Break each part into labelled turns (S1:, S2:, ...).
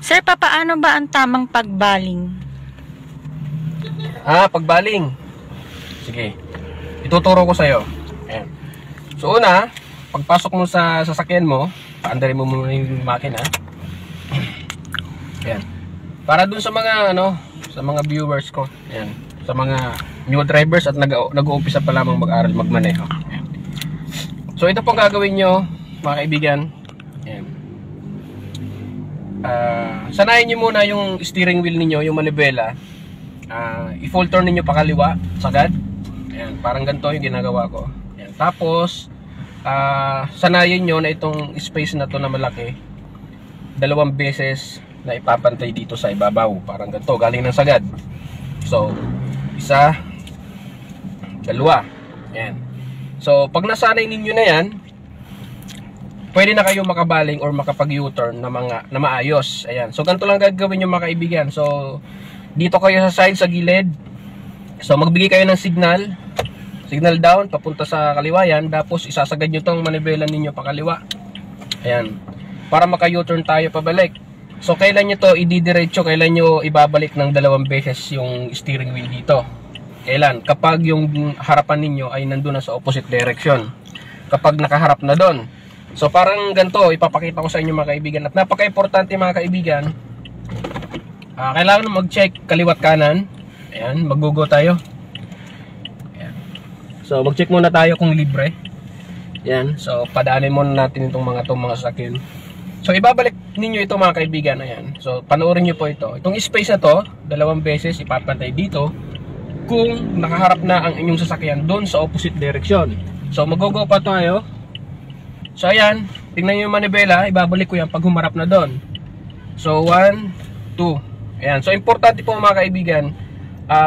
S1: Sir, papaano ba ang tamang pagbaling?
S2: Pagbaling. Sige. Ituturo ko sa'yo. Ayan. So una, pagpasok mo sa sasakyan mo, paandarin mo muna yung makina. Ayan. Para dun sa mga sa mga viewers ko. Ayan. Sa mga new drivers at nag-uumpisa pa lamang mag-aral magmaneho. Ayan. So ito pong gagawin nyo, mga kaibigan. Ayan. Sanayin nyo muna yung steering wheel ninyo, yung manibela. I-full turn ninyo pakaliwa, sagad. Ayan, parang ganito yung ginagawa ko. Ayan. Tapos sanayin nyo na itong space na to na malaki 2 beses na ipapantay dito sa ibabaw. Parang ganito, galing ng sagad. So, 1, 2. Ayan. So, pag nasanay ninyo na yan, pwede na kayo makabaling or makapag U-turn na maayos. Ayan. So, ganito lang gagawin nyo mga kaibigan. So, dito kayo sa side, sa gilid. So, magbigay kayo ng signal. Signal down, papunta sa kaliwa yan. Tapos, isasagad nyo tong manibela ninyo pakaliwa. Ayan. Para maka-U-turn tayo pabalik. So, kailan nyo to ididiretso, kailan nyo ibabalik ng 2 beses yung steering wheel dito. Kailan? Kapag yung harapan ninyo ay nandun na sa opposite direction. Kapag nakaharap na doon. So, parang ganito, ipapakita ko sa inyo mga kaibigan. At napaka-importante mga kaibigan, kailangan mag-check kaliwat kanan. Ayan, mag-go tayo. Ayan. So, mag-check muna tayo kung libre. Ayan, so padaanin muna natin itong mga sasakyan. So, ibabalik ninyo ito mga kaibigan. Ayan, so panoorin nyo po ito. Itong space na to, 2 beses ipapantay dito kung nakaharap na ang inyong sasakyan doon sa opposite direction. So, mag-go pa tayo. So, ayan, tingnan nyo yung manibela, ibabalik ko yan pag humarap na doon. So, 1, 2. Ayan, so importante po mga kaibigan,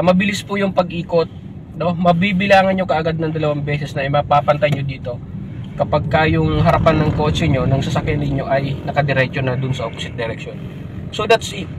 S2: mabilis po yung pag-ikot, no? Mabibilangan nyo kaagad ng 2 beses na mapapantay nyo dito kapag yung harapan ng kotse nyo, ng sasakyan ninyo ay nakadiretso na dun sa opposite direction. So, that's it.